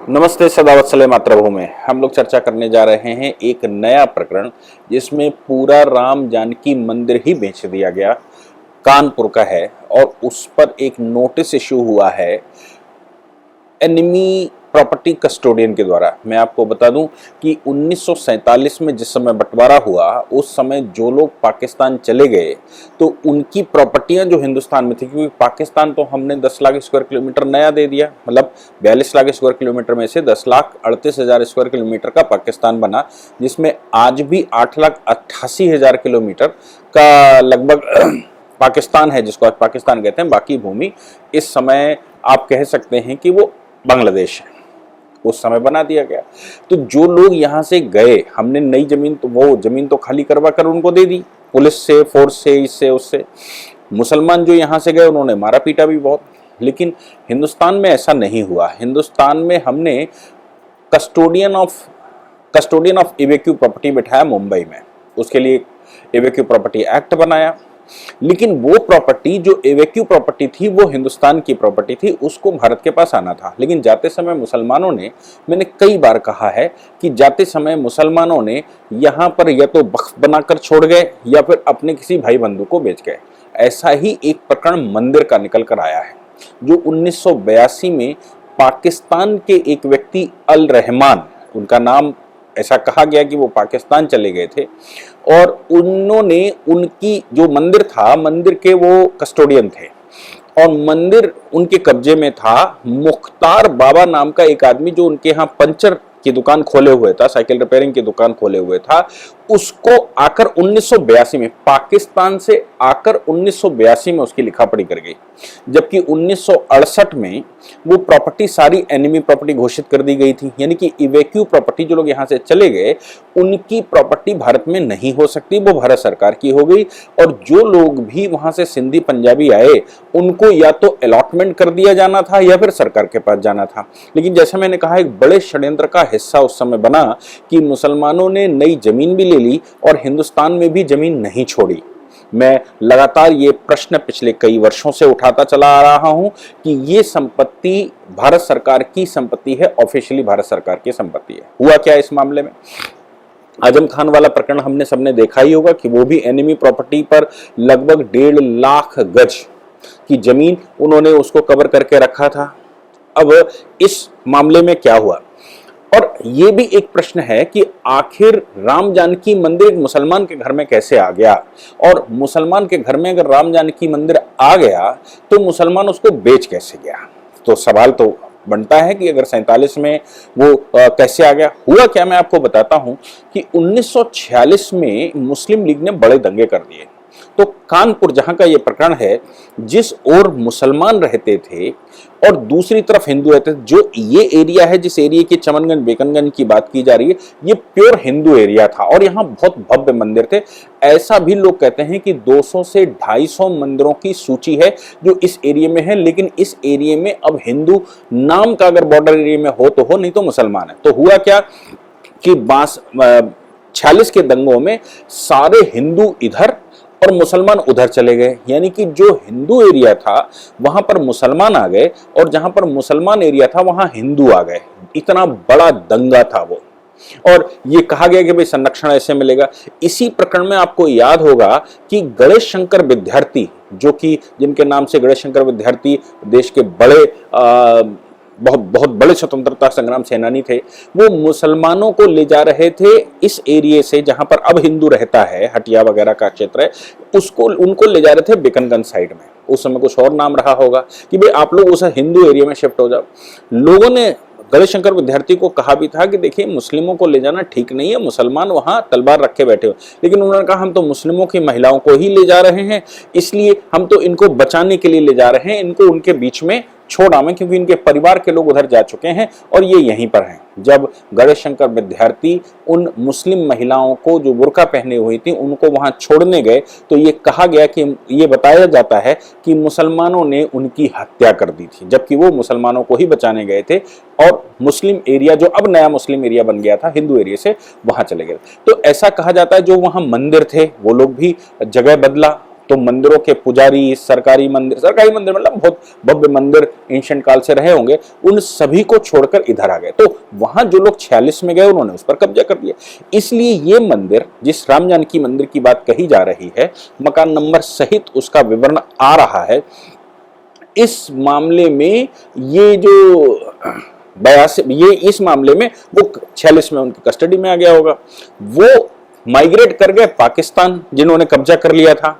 नमस्ते, सदावत्सले मातृभूमि। हम लोग चर्चा करने जा रहे हैं एक नया प्रकरण जिसमें पूरा राम जानकी मंदिर ही बेच दिया गया, कानपुर का है। और उस पर एक नोटिस इशू हुआ है एनिमी प्रॉपर्टी कस्टोडियन के द्वारा। मैं आपको बता दूं कि 1947 में जिस समय बंटवारा हुआ उस समय जो लोग पाकिस्तान चले गए तो उनकी प्रॉपर्टियां जो हिंदुस्तान में थी, क्योंकि पाकिस्तान तो हमने 10 लाख स्क्वायर किलोमीटर नया दे दिया, मतलब 42 लाख स्क्वायर किलोमीटर में से 10,38,000 स्क्वायर किलोमीटर का पाकिस्तान बना, जिसमें आज भी 8,88,000 किलोमीटर का लगभग पाकिस्तान है, जिसको आज पाकिस्तान कहते हैं। बाकी भूमि इस समय आप कह सकते हैं कि वो बांग्लादेश है, उस समय बना दिया गया। तो जो लोग यहाँ से गए, हमने नई जमीन तो वो जमीन तो खाली करवा कर उनको दे दी, पुलिस से, फोर्स से, इससे उससे। मुसलमान जो यहाँ से गए उन्होंने मारा पीटा भी बहुत, लेकिन हिंदुस्तान में ऐसा नहीं हुआ। हिंदुस्तान में हमने कस्टोडियन ऑफ इवेक्यू प्रॉपर्टी बिठाया मुंबई में, उसके लिए इवेक्यू प्रॉपर्टी एक्ट बनाया। लेकिन वो प्रॉपर्टी जो एवेक्यू प्रॉपर्टी थी वो हिंदुस्तान की प्रॉपर्टी थी, उसको भारत के पास आना था। लेकिन जाते समय मुसलमानों ने, मैंने कई बार कहा है कि जाते समय मुसलमानों ने यहाँ पर या तो वक्फ बनाकर छोड़ गए या फिर अपने किसी भाई बंधु को बेच गए। ऐसा ही एक प्रकरण मंदिर का निकल कर आया है, जो 1982 में पाकिस्तान के एक व्यक्ति अल रहमान, उनका नाम ऐसा कहा गया कि वो पाकिस्तान चले गए थे, और उन्होंने उनकी जो मंदिर था, मंदिर के वो कस्टोडियन थे और मंदिर उनके कब्जे में था। मुख्तार बाबा नाम का एक आदमी जो उनके यहाँ पंचर की दुकान खोले हुए था, साइकिल रिपेयरिंग की दुकान खोले हुए था, उसको आकर 1982 में, पाकिस्तान से आकर 1982 में उसकी लिखा पढ़ी कर गई। जबकि 1968 में वो प्रॉपर्टी सारी एनिमी प्रॉपर्टी घोषित कर दी गई थी, यानी कि इवेक्यू प्रॉपर्टी, जो लोग यहाँ से चले गए उनकी प्रॉपर्टी भारत में नहीं हो सकती, वो भारत सरकार की हो गई। और जो लोग भी वहां से सिंधी पंजाबी आए उनको या तो अलॉटमेंट कर दिया जाना था या फिर सरकार के पास जाना था। लेकिन जैसा मैंने कहा, एक बड़े षड्यंत्र का हिस्सा उस समय बना कि मुसलमानों ने नई जमीन भी ले ली और हिंदुस्तान में भी जमीन नहीं छोड़ी। मैं लगातार ये प्रश्न पिछले कई वर्षों से उठाता चला आ रहा हूं कि ये संपत्ति भारत सरकार की संपत्ति है, ऑफिशियली भारत सरकार की संपत्ति है। हुआ क्या इस मामले में? आजम खान वाला प्रकरण हमने सबने देखा ही होगा कि वो भी एनिमी प्रॉपर्टी पर लगभग 1.5 लाख गज की जमीन उन्होंने उसको कवर करके रखा था। अब इस मामले में क्या हुआ? और ये भी एक प्रश्न है कि आखिर राम जानकी मंदिर एक मुसलमान के घर में कैसे आ गया, और मुसलमान के घर में अगर राम जानकी मंदिर आ गया तो मुसलमान उसको बेच कैसे गया? तो सवाल तो बनता है कि अगर 47 में वो कैसे आ गया। हुआ क्या, मैं आपको बताता हूं कि 1946 में मुस्लिम लीग ने बड़े दंगे कर दिए। तो कानपुर, जहां का ये प्रकरण है, जिस ओर मुसलमान रहते थे और दूसरी तरफ हिंदू रहते थे, जो ये एरिया है, जिस एरिया की चमनगंज बेकनगंज की बात की जा रही है, ये प्योर हिंदू एरिया था और यहाँ बहुत भव्य मंदिर थे। ऐसा भी लोग कहते हैं कि 200 से 250 मंदिरों की सूची है जो इस एरिया में है। लेकिन इस एरिया में अब हिंदू नाम का अगर बॉर्डर एरिया में हो तो हो, नहीं तो मुसलमान है। तो हुआ क्या कि 46 के दंगों में सारे हिंदू इधर और मुसलमान उधर चले गए, यानी कि जो हिंदू एरिया था वहां पर मुसलमान आ गए और जहां पर मुसलमान एरिया था वहां हिंदू आ गए। इतना बड़ा दंगा था वो, और ये कहा गया कि भाई संरक्षण ऐसे मिलेगा। इसी प्रकरण में आपको याद होगा कि गणेश शंकर विद्यार्थी, जो कि जिनके नाम से गणेश शंकर विद्यार्थी देश के बड़े बहुत बड़े स्वतंत्रता संग्राम सेनानी थे, वो मुसलमानों को ले जा रहे थे इस एरिया से जहां पर अब हिंदू रहता है, हटिया वगैरह का क्षेत्र है, उनको ले जा रहे थे बेकनगंज साइड में। उस समय कुछ और नाम रहा होगा कि भाई आप लोग उस हिंदू एरिया में शिफ्ट हो जाओ। लोगों ने गणेश शंकर विद्यार्थी को कहा भी था कि देखिए मुस्लिमों को ले जाना ठीक नहीं है, मुसलमान वहां तलवार रखे बैठे हो। लेकिन उन्होंने कहा हम तो मुस्लिमों की महिलाओं को ही ले जा रहे हैं, इसलिए हम तो इनको बचाने के लिए ले जा रहे हैं, इनको उनके बीच में छोड़ आवे, क्योंकि इनके परिवार के लोग उधर जा चुके हैं और ये यहीं पर हैं। जब गणेश शंकर विद्यार्थी उन मुस्लिम महिलाओं को जो बुर्का पहने हुई थी उनको वहां छोड़ने गए तो ये कहा गया कि ये बताया जाता है कि मुसलमानों ने उनकी हत्या कर दी थी, जबकि वो मुसलमानों को ही बचाने गए थे और मुस्लिम एरिया, जो अब नया मुस्लिम एरिया बन गया था हिंदू एरिया से, वहां चले गए। तो ऐसा कहा जाता है जो वहां मंदिर थे वो लोग भी जगह बदला, तो मंदिरों के पुजारी, सरकारी मंदिर मतलब बहुत भव्य मंदिर एंशिएंट काल से रहे होंगे, उन सभी को छोड़कर इधर आ गए। तो वहां जो लोग 46 में गए उन्होंने उस पर कब्जा कर लिया। इसलिए ये मंदिर, जिस राम जानकी मंदिर की बात कही जा रही है, मकान नंबर सहित उसका विवरण आ रहा है। इस मामले में ये जो 82, ये इस मामले में वो 46 में उनकी कस्टडी में आ गया होगा। वो माइग्रेट कर गए पाकिस्तान, जिन्होंने कब्जा कर लिया था।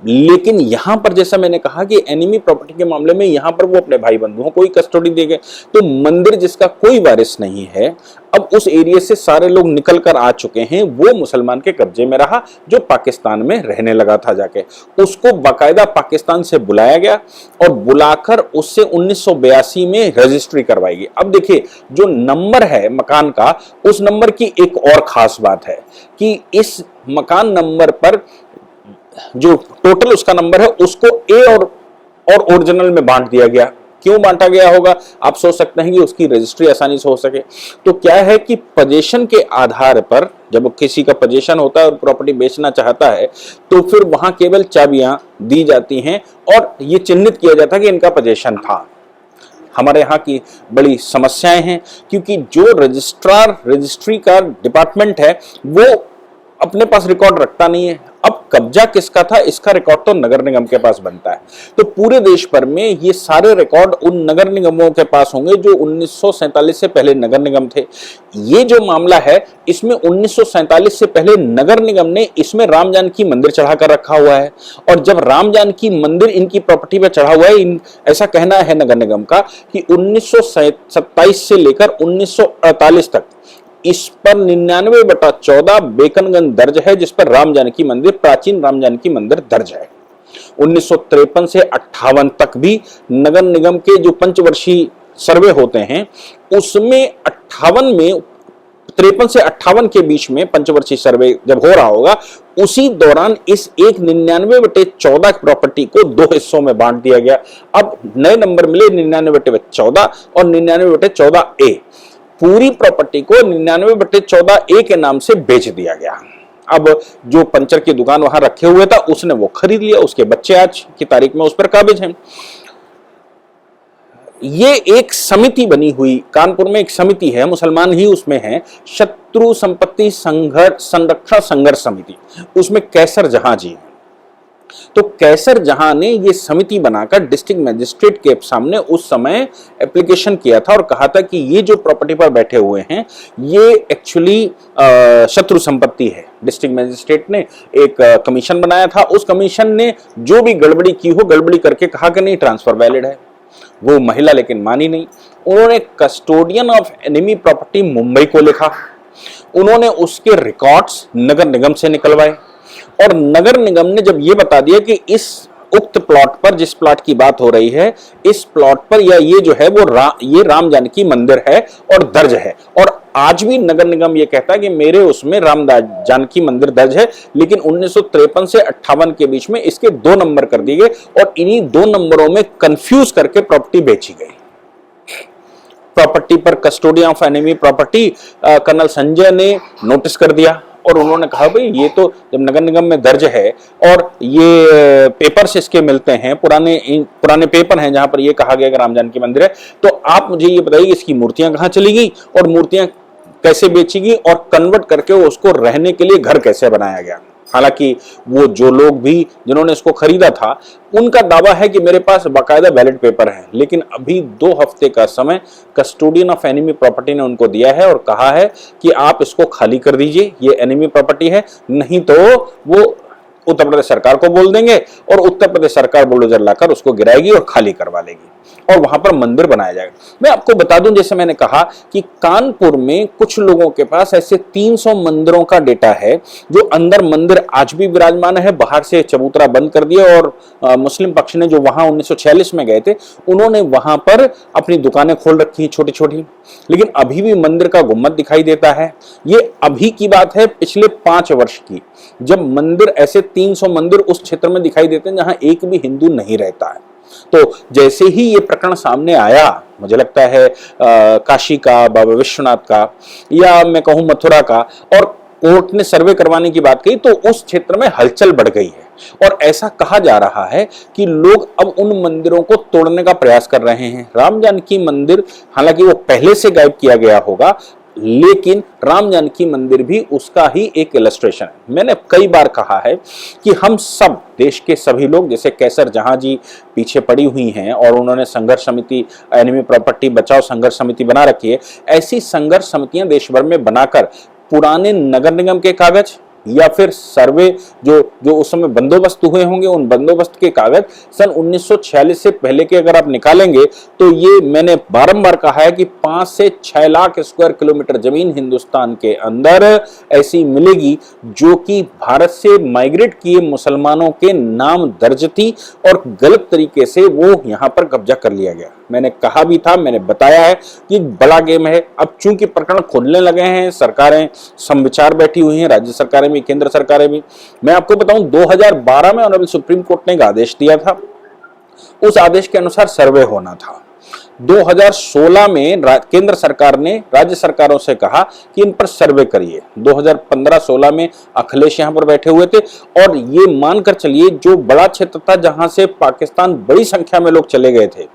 लेकिन यहां पर जैसा मैंने कहा कि एनिमी प्रॉपर्टी के मामले में यहां पर वो अपने भाई बंधुओं को ही कस्टडी दे गए। तो मंदिर जिसका कोई वारिस नहीं है, अब उस एरिया से सारे लोग निकल कर आ चुके हैं, वो मुसलमान के कब्जे में रहा, जो पाकिस्तान में रहने लगा था जाके। उसको बाकायदा पाकिस्तान से बुलाया गया और बुलाकर उससे 1982 में रजिस्ट्री करवाई गई। अब देखिए, जो नंबर है मकान का, उस नंबर की एक और खास बात है कि इस मकान नंबर पर जो टोटल उसका नंबर है, उसको ए और ओरिजिनल में बांट दिया गया। क्यों बांटा गया होगा, आप सोच सकते हैं कि उसकी रजिस्ट्री आसानी से हो सके। तो क्या है कि पोजीशन के आधार पर, जब किसी का पोजीशन होता है और प्रॉपर्टी बेचना चाहता है, तो फिर वहां केवल चाबियां दी जाती हैं और ये चिन्हित किया जाता है कि इनका पोजीशन था। हमारे यहाँ की बड़ी समस्याएं हैं, क्योंकि जो रजिस्ट्री का डिपार्टमेंट है, वो अपने पास रिकॉर्ड रखता नहीं है। अब कब्जा किसका था, इसका रिकॉर्ड तो नगर निगम के पास बनता है। तो पूरे देश भर में ये सारे रिकॉर्ड उन नगर निगमों के पास होंगे जो 1947 से पहले नगर निगम थे। ये जो मामला है, इसमें 1947 से पहले नगर निगम ने इसमें राम जानकी मंदिर चढ़ा कर रखा हुआ है। और जब राम जानकी मंदिर इनकी प्रॉपर्टी पर चढ़ा हुआ है, ऐसा कहना है नगर निगम का कि 1927 से लेकर 1948 तक इस पर 99/14 बेकनगंज दर्ज है, जिस पर राम जानकी मंदिर, प्राचीन राम जानकी मंदिर दर्ज है। 1953 से 58 तक भी नगर निगम के जो पंचवर्षीय सर्वे होते हैं, उसमें 58 में 53 से 58 के बीच में पंचवर्षीय सर्वे जब हो रहा होगा, उसी दौरान इस एक 99/14 प्रॉपर्टी को दो हिस्सों में बांट दिया गया। अब नए नंबर मिले 99/14 और 99/14A। पूरी प्रॉपर्टी को 99/14A के नाम से बेच दिया गया। अब जो पंचर की दुकान वहां रखे हुए था, उसने वो खरीद लिया। उसके बच्चे आज की तारीख में उस पर काबिज हैं। ये एक समिति बनी हुई, कानपुर में एक समिति है, मुसलमान ही उसमें है, शत्रु संपत्ति संरक्षण संघर्ष समिति। उसमें कैसर जहां जी है। तो कैसर जहां ने ये समिति बनाकर डिस्ट्रिक्ट मजिस्ट्रेट के सामने उस समय एप्लीकेशन किया था और कहा था कि ये जो प्रॉपर्टी पर बैठे हुए हैं, ये एक्चुअली शत्रु संपत्ति है। डिस्ट्रिक्ट मजिस्ट्रेट ने एक कमीशन बनाया था। उस कमीशन ने जो भी गड़बड़ी की हो, गड़बड़ी करके कहा कि नहीं, ट्रांसफर वैलिड है। वो महिला लेकिन मानी नहीं। उन्होंने custodian of enemy property Mumbai को लिखा। उन्होंने उसके रिकॉर्ड्स नगर निगम से निकलवाए और नगर निगम ने जब ये बता दिया कि इस उक्त प्लॉट पर, जिस प्लॉट की बात हो रही है, इस प्लॉट पर या ये जो है वो ये राम जानकी मंदिर है और दर्ज है। और आज भी नगर निगम ये कहता है कि मेरे उसमें राम जानकी मंदिर दर्ज है, लेकिन 1953 से 58 के बीच में इसके 2 नंबर कर दिए गए और इन्हीं 2 नंबरों में कंफ्यूज करके प्रॉपर्टी बेची गई। प्रॉपर्टी पर custodian of enemy property colonel Sanjay ने नोटिस कर दिया और उन्होंने कहा भाई ये तो जब नगर निगम में दर्ज है और ये पेपर्स इसके मिलते हैं, पुराने पेपर हैं जहां पर ये कहा गया कि राम जानकी मंदिर है, तो आप मुझे ये बताइए इसकी मूर्तियां कहां चली गई और मूर्तियां कैसे बेची गई और कन्वर्ट करके उसको रहने के लिए घर कैसे बनाया गया। हालांकि वो जो लोग भी जिन्होंने इसको खरीदा था, उनका दावा है कि मेरे पास बाकायदा वैलिड पेपर है, लेकिन अभी 2 हफ्ते का समय कस्टोडियन ऑफ एनिमी प्रॉपर्टी ने उनको दिया है और कहा है कि आप इसको खाली कर दीजिए, ये एनिमी प्रॉपर्टी है, नहीं तो वो उत्तर प्रदेश सरकार को बोल देंगे और उत्तर प्रदेश सरकार बुलडोजर लाकर उसको गिराएगी और खाली करवा लेगी और वहां पर मंदिर बनाया जाएगा। मैं आपको बता दूं, जैसे मैंने कहा कि कानपुर में कुछ लोगों के पास ऐसे 300 मंदिरों का डेटा है जो अंदर मंदिर आज भी विराजमान है, बाहर से चबूतरा बंद कर दिया और मुस्लिम पक्ष ने जो वहां 1946 में गए थे, उन्होंने वहां पर अपनी दुकानें खोल रखी छोटी छोटी, लेकिन अभी भी मंदिर का गुम्बद दिखाई देता है। ये अभी की बात है, पिछले 5 वर्ष की, जब मंदिर ऐसे 300 मंदिर उस क्षेत्र में दिखाई देते हैं जहां एक भी हिंदू नहीं रहता है। तो जैसे ही ये प्रकरण सामने आया, मुझे लगता है काशी का, बाबा विश्वनाथ का, या मैं कहूं मथुरा का, और कोर्ट ने सर्वे करवाने की बात कही तो उस क्षेत्र में हलचल बढ़ गई है और ऐसा कहा जा रहा है कि लोग अब उन मंदिरों को तोड़ने का प्रयास कर रहे हैं। राम जानकी मंदिर हालांकि वो पहले से गायब किया गया होगा, लेकिन राम जानकी मंदिर भी उसका ही एक इलस्ट्रेशन है। मैंने कई बार कहा है कि हम सब देश के सभी लोग, जैसे कैसर जहां जी पीछे पड़ी हुई हैं और उन्होंने संघर्ष समिति, एनिमी प्रॉपर्टी बचाओ संघर्ष समिति बना रखी है, ऐसी संघर्ष समितियां देश भर में बनाकर पुराने नगर निगम के कागज या फिर सर्वे जो जो उस समय बंदोबस्त हुए होंगे, उन बंदोबस्त के कागज सन 1946 से पहले के अगर आप निकालेंगे तो ये मैंने बारंबार कहा है कि 5 से 6 लाख स्क्वायर किलोमीटर जमीन हिंदुस्तान के अंदर ऐसी मिलेगी जो कि भारत से माइग्रेट किए मुसलमानों के नाम दर्ज थी और गलत तरीके से वो यहां पर कब्जा कर लिया गया। मैंने कहा भी था, मैंने बताया है कि बड़ा गेम है। अब चूंकि प्रकरण खोलने लगे हैं, सरकारें समविचार बैठी हुई हैं, राज्य सरकारें भी, केंद्र सरकारें भी। मैं आपको बताऊं 2012 में ऑनरेबल सुप्रीम कोर्ट ने एक आदेश दिया था, उस आदेश के अनुसार सर्वे होना था। 2016 में केंद्र सरकार ने राज्य सरकारों से कहा कि इन पर सर्वे करिए। 2015-16 में अखिलेश यहां पर बैठे हुए थे और ये मानकर चलिए जो बड़ा क्षेत्र था जहां से पाकिस्तान बड़ी संख्या में लोग चले गए थे,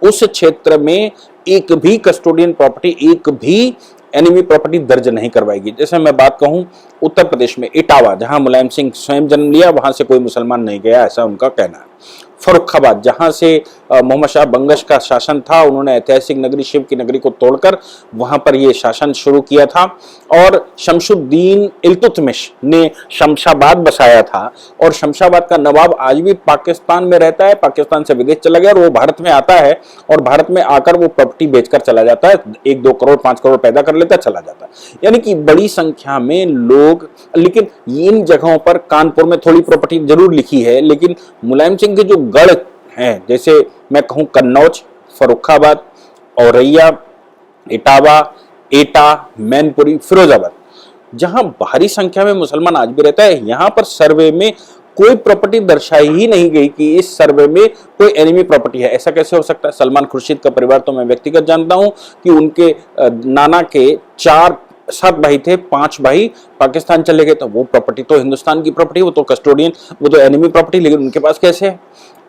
उस क्षेत्र में एक भी कस्टोडियन प्रॉपर्टी, एक भी एनिमी प्रॉपर्टी दर्ज नहीं करवाएगी। जैसे मैं बात कहूं उत्तर प्रदेश में इटावा, जहां मुलायम सिंह स्वयं जन्म लिया, वहां से कोई मुसलमान नहीं गया, ऐसा उनका कहना है। फर्रुखाबाद, जहां से मोहम्मद शाह बंगश का शासन था, उन्होंने ऐतिहासिक नगरी शिव की नगरी को तोड़कर वहां पर यह शासन शुरू किया था। और शमशुद्दीन इल्तुतमिश ने शमशाबाद बसाया था और शमशाबाद का नवाब आज भी पाकिस्तान में रहता है, पाकिस्तान से विदेश चला गया और वो भारत में आता है और भारत में आकर वो प्रॉपर्टी बेचकर चला जाता है, 1-2 करोड़ 5 करोड़ पैदा कर लेता है, चला जाता है। यानी कि बड़ी संख्या में लोग, लेकिन इन जगहों पर कानपुर में थोड़ी प्रॉपर्टी जरूर लिखी है, लेकिन मुलायम सिंह के जो गढ़ हैं, जैसे मैं कहूं कन्नौज, फर्रुखाबाद, औरैया, इटावा, एटा, मैनपुरी, फिरोजाबाद, जहां भारी संख्या में मुसलमान आज भी रहता है, यहां पर सर्वे में कोई प्रॉपर्टी दर्शाई ही नहीं गई कि इस सर्वे में कोई एनिमी प्रॉपर्टी है। ऐसा कैसे हो सकता है? सलमान खुर्शीद का परिवार तो मैं व्यक्तिगत जानता हूं कि उनके नाना के 7 भाई थे, 5 भाई पाकिस्तान चले गए, तो वो प्रॉपर्टी तो हिंदुस्तान की प्रॉपर्टी, वो तो कस्टोडियन, वो तो एनिमी प्रॉपर्टी, लेकिन उनके पास कैसे है?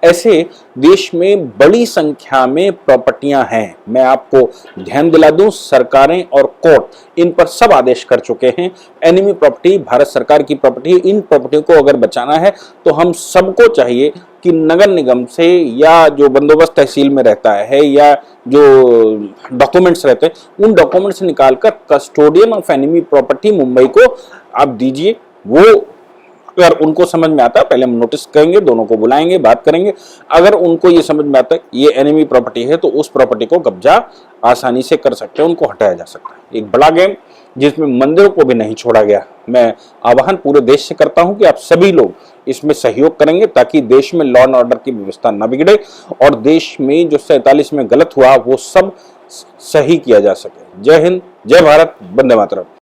ऐसे देश में बड़ी संख्या में प्रॉपर्टियां हैं। मैं आपको ध्यान दिला दूं, सरकारें और कोर्ट इन पर सब आदेश कर चुके हैं। एनिमी प्रॉपर्टी भारत सरकार की प्रॉपर्टी, इन प्रॉपर्टी को अगर बचाना है तो हम सबको चाहिए कि नगर निगम से या जो बंदोबस्त तहसील में रहता है या जो डॉक्यूमेंट्स रहते हैं, उन डॉक्यूमेंट्स निकालकर custodian of enemy property Mumbai को आप दीजिए। वो अगर उनको समझ में आता है, पहले हम नोटिस करेंगे, दोनों को बुलाएंगे, बात करेंगे। अगर उनको ये समझ में आता है ये एनिमी प्रॉपर्टी है तो उस प्रॉपर्टी को कब्जा आसानी से कर सकते हैं, उनको हटाया जा सकता है। एक बड़ा गेम जिसमें मंदिरों को भी नहीं छोड़ा गया। मैं आह्वान पूरे देश से करता हूं कि आप सभी लोग इसमें सहयोग करेंगे ताकि देश में लॉ एंड ऑर्डर की व्यवस्था न बिगड़े और देश में जो 47 में गलत हुआ वो सब सही किया जा सके। जय हिंद, जय भारत, वंदे मातरम।